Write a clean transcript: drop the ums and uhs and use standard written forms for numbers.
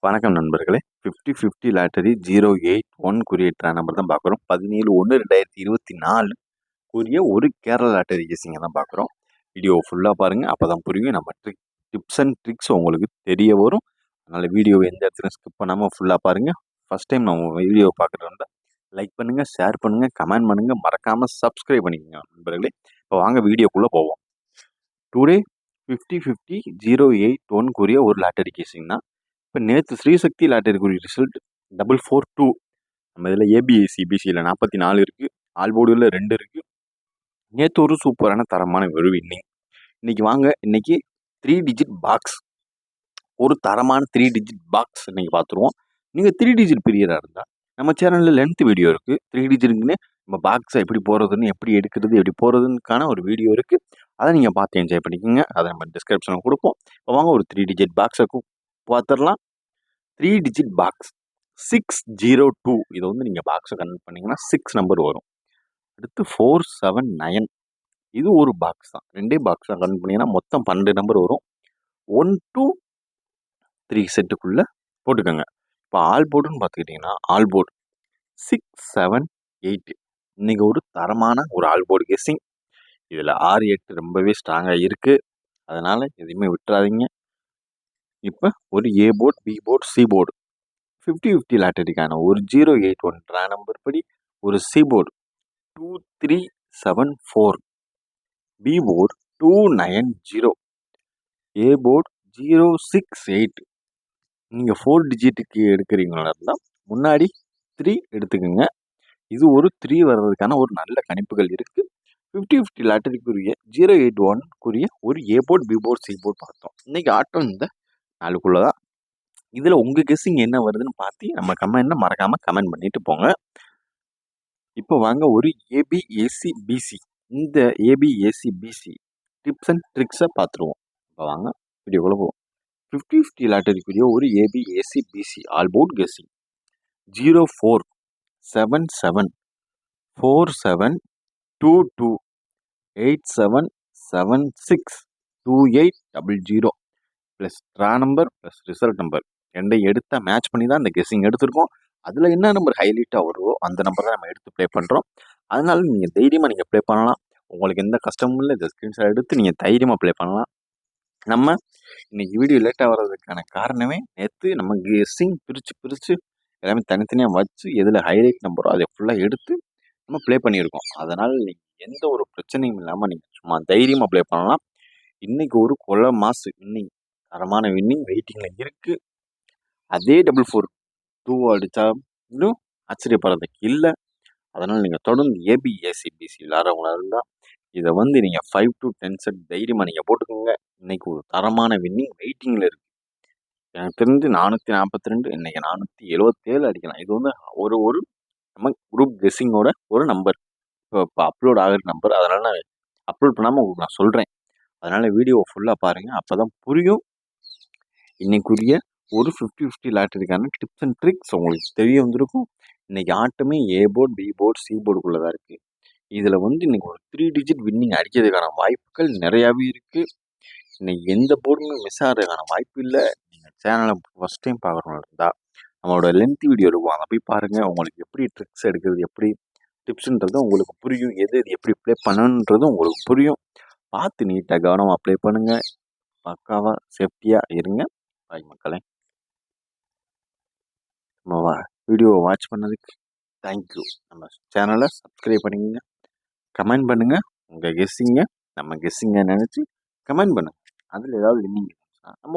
வணக்கம் நண்பர்களே. 50-50 லாட்டரி 081 குறிய ட்ரா நம்பர் தான் பார்க்குறோம். 17/1/2024 குறிய ஒரு கேரளா லாட்டரி கேசிங்க தான் பார்க்குறோம். வீடியோ ஃபுல்லாக பாருங்கள், அப்போ தான் புரியும். நம்ம டிப்ஸ் அண்ட் ட்ரிக்ஸ் உங்களுக்கு தெரிய வரும். அதனால் வீடியோவை எந்த இடத்துலையும் ஸ்கிப் பண்ணாமல் ஃபுல்லாக பாருங்கள். ஃபஸ்ட் டைம் நம்ம வீடியோ பார்க்குறதா லைக் பண்ணுங்கள், ஷேர் பண்ணுங்கள், கமெண்ட் பண்ணுங்கள், மறக்காமல் சப்ஸ்கிரைப் பண்ணிக்கோங்க நண்பர்களே. இப்போ வாங்க வீடியோக்குள்ளே போவோம். டுடே 50-50 081 குறிய ஒரு லாட்டரி கேசிங் தான். இப்போ நேற்று ஸ்ரீசக்தி லாட்டரிக்குரிய ரிசல்ட் 442. நம்ம இதில் ஏபிஎஸ்சி பிசியில் 44 இருக்குது, ஆல்போர்டில் 2 இருக்குது. நேற்று ஒரு சூப்பரான தரமான ஒரு வின்னிங். இன்னைக்கு வாங்க, இன்னைக்கு 3 டிஜிட் பாக்ஸ், ஒரு தரமான 3 டிஜிட் பாக்ஸ் இன்னைக்கு பார்த்துருவோம். நீங்கள் 3 டிஜிட் பிரியராக இருந்தால் நம்ம சேனலில் லென்த் வீடியோ இருக்குது. 3 டிஜிட்டுக்குன்னு நம்ம பாக்ஸை எப்படி போகிறதுன்னு, எப்படி எடுக்கிறது, எப்படி போகிறதுக்கான ஒரு வீடியோ இருக்குது. அதை நீங்கள் பார்த்து என்ஜாய் பண்ணிக்கோங்க. அதை நம்ம டிஸ்கிரிப்ஷனில் கொடுப்போம். இப்போ வாங்க ஒரு 3 டிஜிட் பாக்ஸை பார்த்துடலாம். 3 டிஜிட் பாக்ஸ் 602. இதை வந்து நீங்கள் பாக்ஸை கன்வெர்ட் பண்ணிங்கன்னா 6 நம்பர் வரும். அடுத்து 479. இது ஒரு பாக்ஸ் தான், 2 பாக்ஸ் தான் கன்வெர்ட் பண்ணிங்கன்னா மொத்தம் 12 நம்பர் வரும். 1 to 3 செட்டுக்குள்ளே போட்டுக்கோங்க. இப்போ ஆல் போர்டுன்னு பார்த்துக்கிட்டிங்கன்னா ஆல் போர்டு 678. இன்றைக்கி ஒரு தரமான ஒரு ஆல் போர்டு கெஸ்ஸிங். இதில் 6-8 ரொம்பவே ஸ்ட்ராங்காக இருக்குது. அதனால் எதையுமே விட்டுறாதீங்க. இப்போ ஒரு A board, B board, C board 50-50 லாட்டரிக்கான ஒரு 081 ட்ரா நம்பர் படி ஒரு C board 2374, B board 290, A board 068. நீங்கள் 4 டிஜிட்டுக்கு எடுக்கிறீங்களா இருந்தால் முன்னாடி 3 எடுத்துக்கோங்க. இது ஒரு 3 வர்றதுக்கான ஒரு நல்ல கணிப்புகள் இருக்குது. 50-50 லாட்டரிக்குரிய 081 ஒரு A board, B board, C board பார்த்தோம். இன்றைக்கி ஆட்டம் இந்த 4குள்ளே தான். இதில் உங்கள் கெஸ்ஸிங் என்ன வருதுன்னு பார்த்து நம்ம கமெண்ட்ல மறக்காமல் கமெண்ட் பண்ணிட்டு போங்க. இப்போ வாங்க ஒரு ஏபிஎஸ்சி-பிசி, இந்த ஏபிஎஸ்சி-பிசி டிப்ஸ் அண்ட் ட்ரிக்ஸை பார்த்துருவோம். இப்போ வாங்க வீடியோக்குள்ளே போவோம். 50-50 லாட்டரிக்குரிய ஒரு ABSC BC all board guessing 0477 4722 8776 2800 plus draw number plus result number ரெண்டையும் எடுத்தால் மேட்ச் பண்ணி தான் இந்த கெஸ்ஸிங் எடுத்திருக்கோம். அதில் என்ன நம்பர் ஹைலைட்டாக வருவோ அந்த நம்பர் தான் நம்ம எடுத்து ப்ளே பண்ணுறோம். அதனால நீங்கள் தைரியமாக நீங்கள் ப்ளே பண்ணலாம். உங்களுக்கு எந்த கஷ்டமும் இல்லை. இந்த ஸ்க்ரீன்ஷாட் எடுத்து நீங்கள் தைரியமாக ப்ளே பண்ணலாம். நம்ம இன்றைக்கி வீடியோ லேட்டாக வர்றதுக்கான காரணமே நேற்று நம்ம கெஸ்ஸிங் பிரித்து எல்லாமே தனித்தனியாக வச்சு எதில் ஹைலைட் நம்பரோ அதை ஃபுல்லாக எடுத்து நம்ம ப்ளே பண்ணியிருக்கோம். அதனால் நீங்கள் எந்த ஒரு பிரச்சனையும் இல்லாமல் நீங்கள் சும்மா தைரியமாக ப்ளே பண்ணலாம். இன்றைக்கி ஒரு கொலை மாசு வின்னிங், தரமான வின்னிங் வெயிட்டிங்கில் இருக்குது. அதே 442 அடித்தா இன்னும் ஆச்சரியப்படுறதுக்கு இல்லை. அதனால் நீங்கள் தொடர்ந்து ஏபிஎஸ்சி-பிசி விளாட்றவங்களா இருந்தால் இதை வந்து நீங்கள் 5 to 10 செட் தைரியமாக நீங்கள் போட்டுக்கோங்க. இன்றைக்கி ஒரு தரமான வின்னிங் வெயிட்டிங்கில் இருக்குது. எனக்கு தெரிஞ்சு 442, இன்றைக்கி 477 அடிக்கலாம். இது வந்து ஒரு ஒரு நம்ம குரூப் கெஸ்ஸிங்கோட ஒரு நம்பர், இப்போ அப்லோட் ஆகிற நம்பர். அதனால் நான் அப்லோட் பண்ணாமல் உங்களுக்கு நான் சொல்கிறேன். அதனால் வீடியோவை ஃபுல்லாக பாருங்கள், அப்போ தான் புரியும். இன்றைக்குரிய ஒரு 50-50 லாட்டரிக்கான டிப்ஸ் அண்ட் ட்ரிக்ஸ் உங்களுக்கு தெரிய வந்திருக்கும். இன்றைக்கி ஆட்டமே A board, B board, C போர்டுக்குள்ளே தான் இருக்குது. இதில் வந்து இன்றைக்கி ஒரு 3 டிஜிட் வின்னிங் அடிக்கிறதுக்கான வாய்ப்புகள் நிறையாவே இருக்குது. இன்றைக்கி எந்த போர்டுமே மிஸ் ஆகிறதுக்கான வாய்ப்பு இல்லை. நீங்கள் சேனலை ஃபஸ்ட் டைம் பார்க்குறவங்க இருந்தால் நம்மளோட லென்த் வீடியோ இருக்கும், அதை போய் பாருங்கள். உங்களுக்கு எப்படி ட்ரிக்ஸ் எடுக்கிறது, எப்படி டிப்ஸுன்றது உங்களுக்கு புரியும். எது எப்படி ப்ளே பண்ணணுன்றது உங்களுக்கு புரியும். பார்த்து நீட்டாக கவனமாக ப்ளே பண்ணுங்கள். பக்காவாக சேஃப்டியாக இருங்க. பாய் மக்களே. நம்ம வீடியோவை வாட்ச் பண்ணதுக்கு தேங்க்யூ. நம்ம சேனலை சப்ஸ்கிரைப் பண்ணிக்கோங்க, கமெண்ட் பண்ணுங்கள். உங்கள் கெஸ்ஸிங்கை நம்ம கெஸ்ஸிங்கை நினச்சி கமெண்ட் பண்ணுங்கள். அதில் ஏதாவது வின்னிங் நம்ம